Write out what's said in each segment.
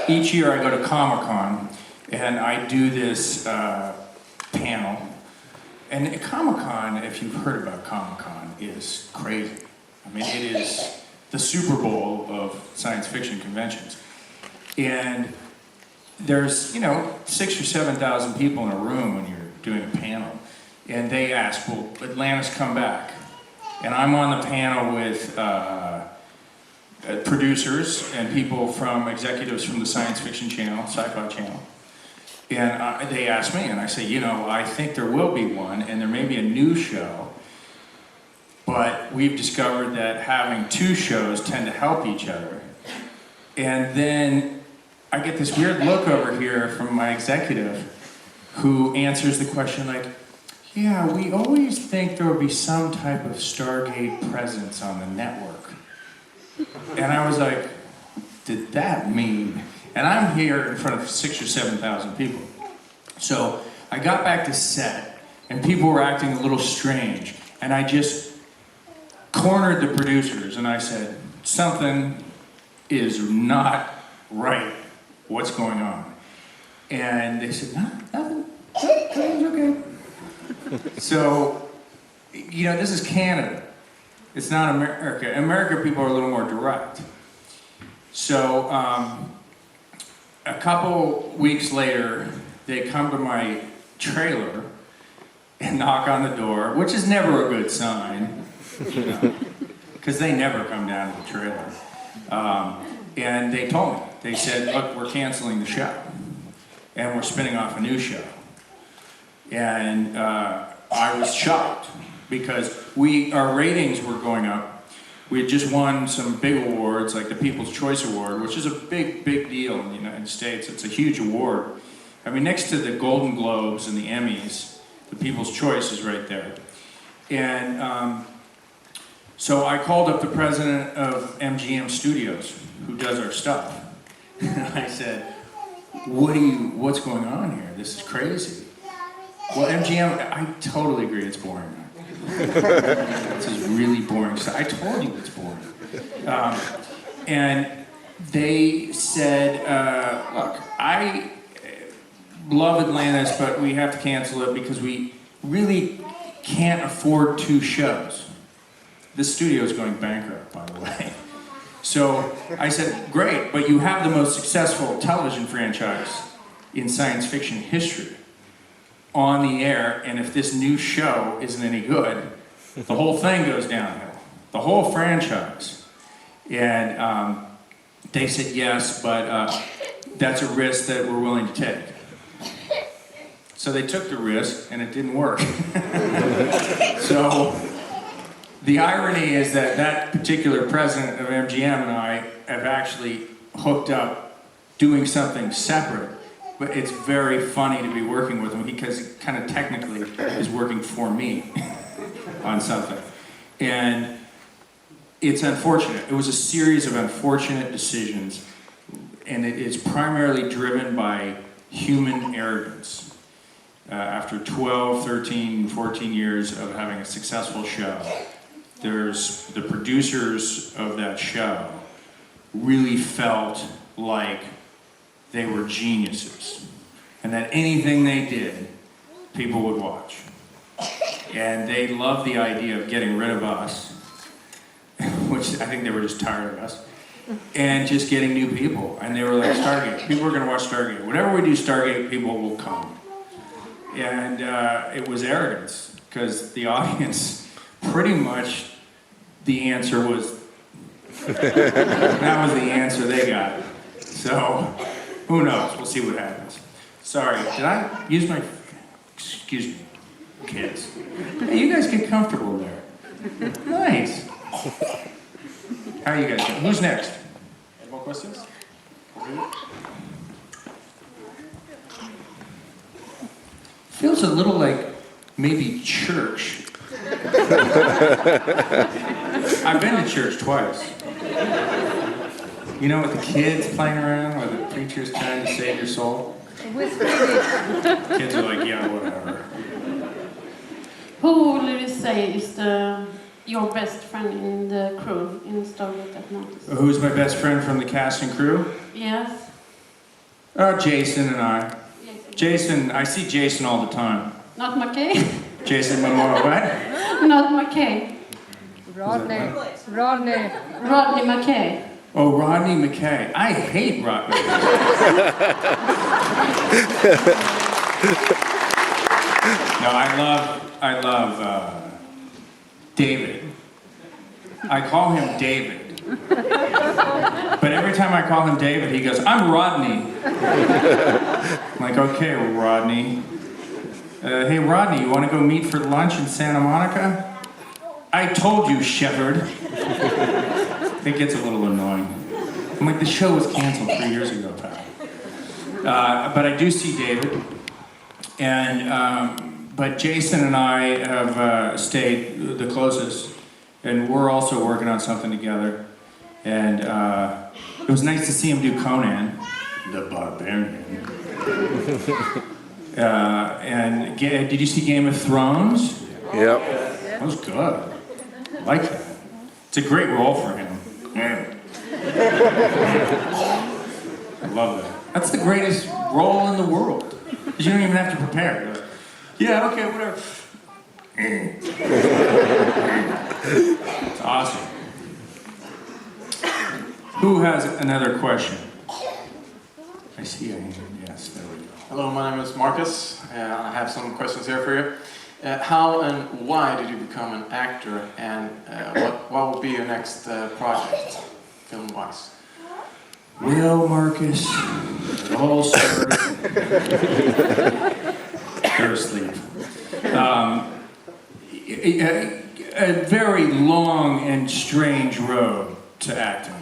each year I go to Comic-Con, and I do this panel. And Comic-Con, if you've heard about Comic-Con, is crazy. I mean, it is the Super Bowl of science fiction conventions. And there's, 6,000 or 7,000 people in a room when you're doing a panel. And they ask, will Atlantis come back? And I'm on the panel with producers and people executives from the science fiction channel, Sci-Fi channel. And they ask me, and I say, I think there will be one, and there may be a new show, but we've discovered that having two shows tend to help each other. And then I get this weird look over here from my executive who answers the question like, yeah, we always think there will be some type of Stargate presence on the network. And I was like, did that mean? And I'm here in front of 6,000 or 7,000 people. So I got back to set, and people were acting a little strange. And I just cornered the producers, and I said, something is not right. What's going on? And they said, nothing. Everything's okay. So, this is Canada. It's not America. In America, people are a little more direct. So, a couple weeks later, they come to my trailer and knock on the door, which is never a good sign, because they never come down to the trailer. And they told me, they said, look, we're canceling the show, and we're spinning off a new show. And I was shocked, because our ratings were going up. We had just won some big awards, like the People's Choice Award, which is a big, big deal in the United States. It's a huge award. I mean, next to the Golden Globes and the Emmys, the People's Choice is right there. And so I called up the president of MGM Studios, who does our stuff. And I said, what's going on here? This is crazy. Well, MGM, I totally agree, it's boring. This is really boring stuff. I told you it's boring. And they said, look, I love Atlantis, but we have to cancel it because we really can't afford two shows. This studio is going bankrupt, by the way. So I said, great, but you have the most successful television franchise in science fiction history on the air, and if this new show isn't any good, the whole thing goes downhill. The whole franchise. And they said yes, but that's a risk that we're willing to take. So they took the risk, and it didn't work. So the irony is that particular president of MGM and I have actually hooked up doing something separate. But it's very funny to be working with him because he kind of technically is working for me on something. And it's unfortunate. It was a series of unfortunate decisions, and it is primarily driven by human arrogance. After 12, 13, 14 years of having a successful show, there's the producers of that show really felt like they were geniuses, and that anything they did, people would watch. And they loved the idea of getting rid of us, which I think they were just tired of us, and just getting new people. And they were like, Stargate, people are going to watch Stargate. Whenever we do Stargate, people will come. And it was arrogance, because the audience, pretty much, the answer was, that was the answer they got. So, who knows? We'll see what happens. Sorry, did I use my... Excuse me, kids. Hey, you guys get comfortable there. Nice. How are you guys doing? Who's next? Any more questions? Feels a little like maybe church. I've been to church twice. You know, with the kids playing around, where the preacher's trying to save your soul? Kids are like, yeah, whatever. Who will you say is your best friend in the crew in Stargate Atlantis? Who's my best friend from the cast and crew? Yes. Jason and I. Jason, I see Jason all the time. Not McKay? Jason Momoa, what? Not McKay. Rodney. Rodney McKay. Oh, Rodney McKay. I hate Rodney. No, I love David. I call him David. But every time I call him David, he goes, I'm Rodney. I'm like, okay, Rodney. Hey, Rodney, you want to go meet for lunch in Santa Monica? I told you, Shepherd. It gets a little annoying. I'm like, the show was canceled 3 years ago, pal. But I do see David. And, but Jason and I have stayed the closest. And we're also working on something together. And it was nice to see him do Conan, the Barbarian. And did you see Game of Thrones? Yep. That was good. I like that. It's a great role for him. Yeah. I love that. That's the greatest role in the world. Because you don't even have to prepare. You're like, yeah, okay, whatever. It's awesome. Who has another question? I see a hand. Yes, there we go. Hello, my name is Marcus. I have some questions here for you. How and why did you become an actor, and what will be your next project, film-wise? Well, Marcus, it all started. They're asleep. A very long and strange road to acting.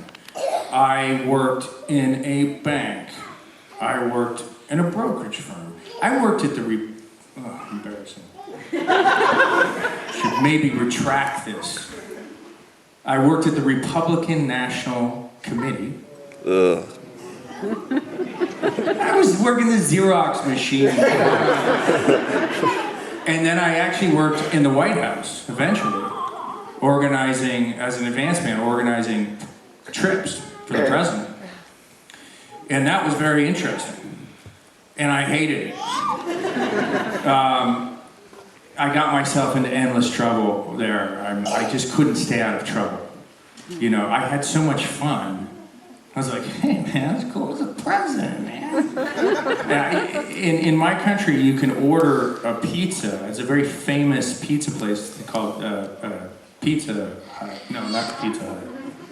I worked in a bank. I worked in a brokerage firm. I worked at the embarrassing. Should maybe retract this. I worked at the Republican National Committee. Ugh. I was working the Xerox machine. And then I actually worked in the White House, eventually, organizing, as an advance man, organizing trips for the president. And that was very interesting. And I hated it. I got myself into endless trouble there. I just couldn't stay out of trouble. You know, I had so much fun. I was like, hey man, that's cool. It's the president, man. In my country, you can order a pizza. It's a very famous pizza place called Pizza Hut. No, not Pizza Hut.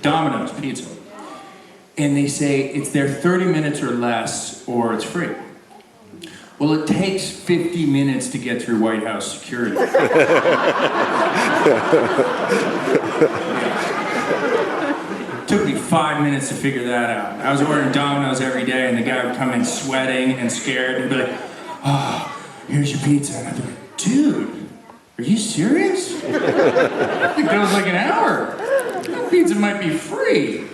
Domino's Pizza. And they say it's there 30 minutes or less, or it's free. Well, it takes 50 minutes to get through White House security. It took me 5 minutes to figure that out. I was ordering Domino's every day, and the guy would come in sweating and scared, and be like, oh, here's your pizza. And I'd be like, dude, are you serious? I think that was like an hour. That pizza might be free.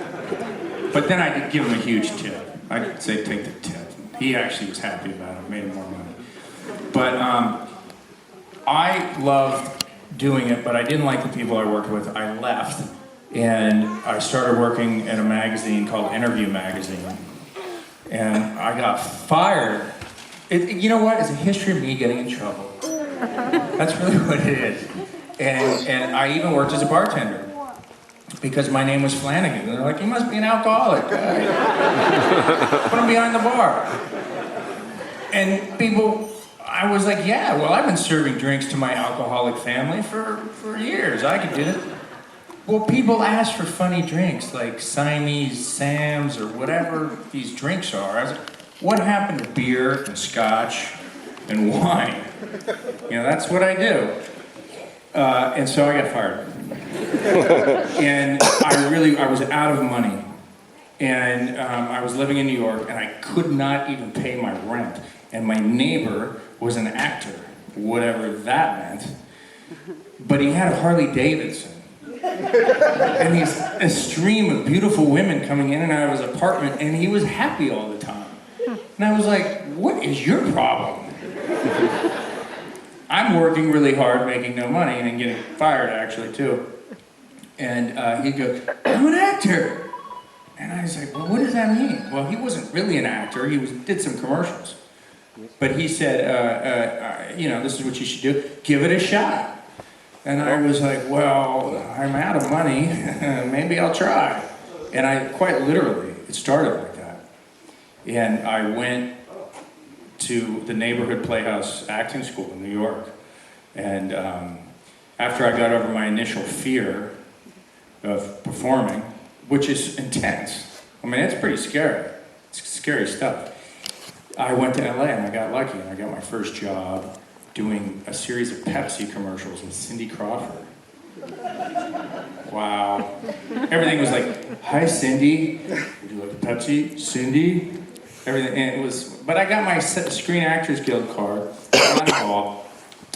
But then I did give him a huge tip. I'd say take the tip. He actually was happy about it, made more money. But I loved doing it, but I didn't like the people I worked with. I left, and I started working at a magazine called Interview Magazine. And I got fired. You know what? It's a history of me getting in trouble. That's really what it is. And I even worked as a bartender. Because my name was Flanigan. And they're like, you must be an alcoholic. Put him behind the bar. And people, I was like, yeah, well, I've been serving drinks to my alcoholic family for years. I could do it. Well, people ask for funny drinks, like Siamese Sam's or whatever these drinks are. I was like, what happened to beer and scotch and wine? You know, that's what I do. And so I got fired. And I was out of money. And I was living in New York, and I could not even pay my rent. And my neighbor was an actor, whatever that meant. But he had a Harley Davidson. And a stream of beautiful women coming in and out of his apartment, and he was happy all the time. And I was like, what is your problem? I'm working really hard, making no money, and getting fired, actually, too. And he'd go, I'm an actor. And I was like, well, what does that mean? Well, he wasn't really an actor. He did some commercials. But he said, you know, this is what you should do. Give it a shot. And I was like, well, I'm out of money. Maybe I'll try. And I, quite literally, it started like that. And I went to the neighborhood playhouse acting school in New York. And after I got over my initial fear of performing, which is intense. I mean, it's pretty scary. It's scary stuff. I went to LA and I got lucky and I got my first job doing a series of Pepsi commercials with Cindy Crawford. Wow. Everything was like, hi Cindy, would you like a Pepsi? Cindy? Everything, and it was, but I got my Screen Actors Guild card, got involved,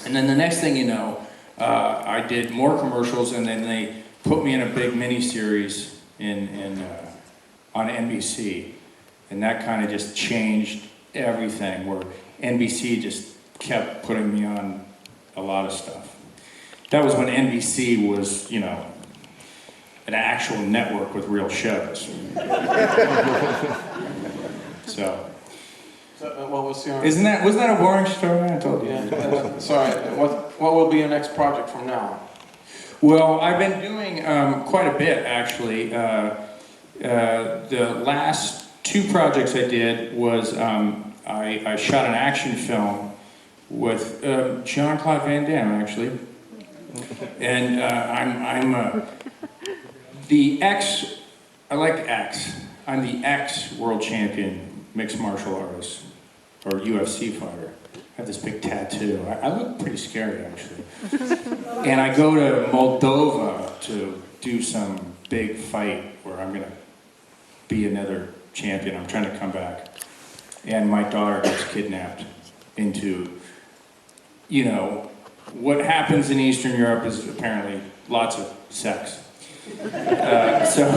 and then the next thing you know, I did more commercials and then they put me in a big mini-series on NBC. And that kind of just changed everything, where NBC just kept putting me on a lot of stuff. That was when NBC was, you know, an actual network with real shows. So what was your... wasn't that a boring story? I told you. Yeah, sorry, what will be your next project from now? Well, I've been doing quite a bit, actually. The last 2 projects I did was I shot an action film with Jean-Claude Van Damme, actually. And I'm the X, I like X. I'm the X world champion mixed martial artist, or UFC fighter. I have this big tattoo. I look pretty scary, actually. And I go to Moldova to do some big fight where I'm gonna be another champion. I'm trying to come back. And my daughter gets kidnapped into, you know, what happens in Eastern Europe is apparently lots of sex. So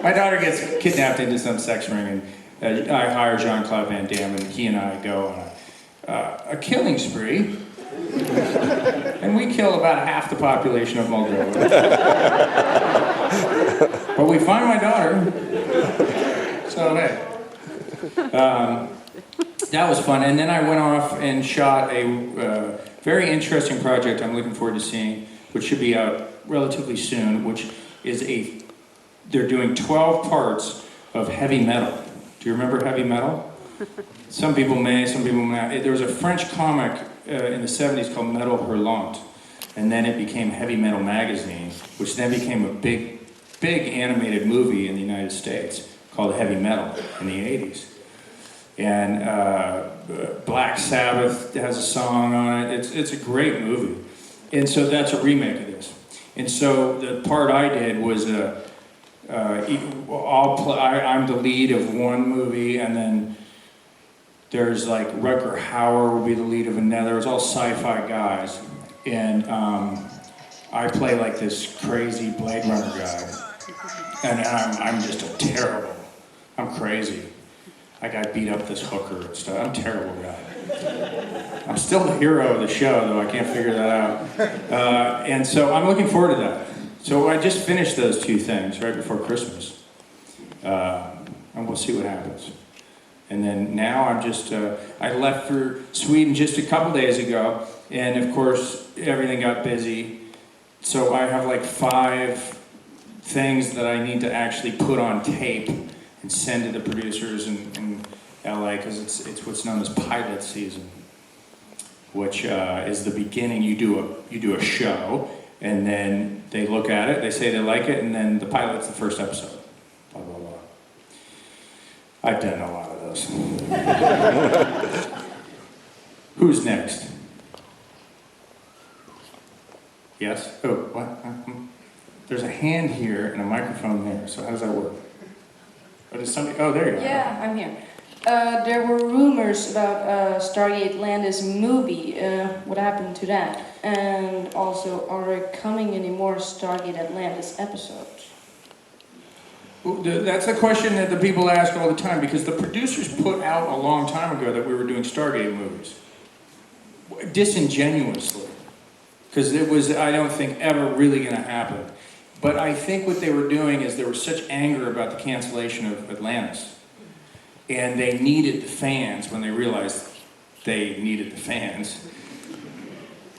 my daughter gets kidnapped into some sex ring, and I hire Jean-Claude Van Damme, and he and I go on a killing spree. And we kill about half the population of Moldova. But we find my daughter. So hey. That was fun. And then I went off and shot a very interesting project I'm looking forward to seeing, which should be out relatively soon, which is they're doing 12 parts of heavy metal. Do you remember heavy metal? Some people may, some people may not. There was a French comic in the 70s called Metal Hurlant, and then it became Heavy Metal Magazine, which then became a big animated movie in the United States called Heavy Metal in the 80s. And Black Sabbath has a song on it. It's a great movie. And so that's a remake of this. And so the part I did was I'm the lead of one movie, and then there's like Rutger Hauer will be the lead of another. It's all sci-fi guys. And I play like this crazy Blade Runner guy. And I'm just I'm crazy. Like I beat up this hooker and stuff. I'm a terrible guy. I'm still the hero of the show, though. I can't figure that out. And so I'm looking forward to that. So I just finished those 2 things right before Christmas. And we'll see what happens. And then now I'm just, I left for Sweden just a couple days ago. And of course, everything got busy. So I have like 5 things that I need to actually put on tape and send to the producers in LA, because it's what's known as pilot season, which is the beginning. You do a show, and then they look at it, they say they like it, and then the pilot's the first episode. Blah blah blah. I've done a lot of those. Who's next? Yes? Oh, what? There's a hand here and a microphone there, so how does that work? Oh, does somebody, oh, there you are. Yeah, I'm here. There were rumors about Stargate Atlantis movie. What happened to that? And also, are there coming any more Stargate Atlantis episodes? Well, that's a question that the people ask all the time, because the producers put out a long time ago that we were doing Stargate movies. Disingenuously. Because it was, I don't think, ever really going to happen. But I think what they were doing is there was such anger about the cancellation of Atlantis. And they needed the fans when they realized they needed the fans.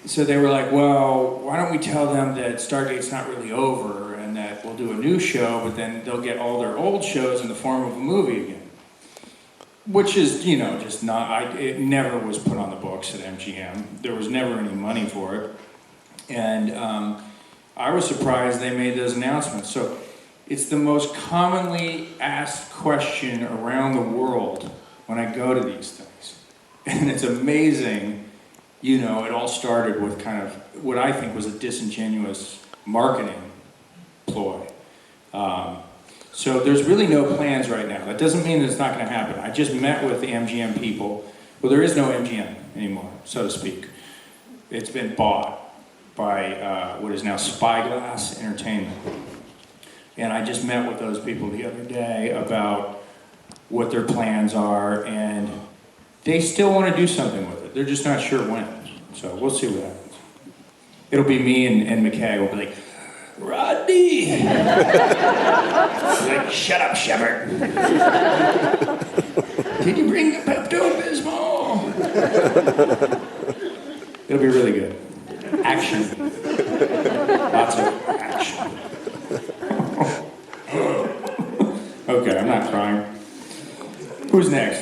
So they were like, well, why don't we tell them that Stargate's not really over and that we'll do a new show, but then they'll get all their old shows in the form of a movie again. Which is, you know, just not, it never was put on the books at MGM. There was never any money for it. And I was surprised they made those announcements. So it's the most commonly asked question around the world when I go to these things. And it's amazing, you know, it all started with kind of what I think was a disingenuous marketing ploy. So there's really no plans right now. That doesn't mean that it's not going to happen. I just met with the MGM people. Well, there is no MGM anymore, so to speak. It's been bought by what is now Spyglass Entertainment. And I just met with those people the other day about what their plans are, and they still want to do something with it. They're just not sure when. So we'll see what happens. It'll be me and McKay will be like, Rodney! Like, shut up, Shepard. Did you bring the Pepto-Bismol? It'll be really good. Action. Lots of action. Okay, I'm not crying. Who's next?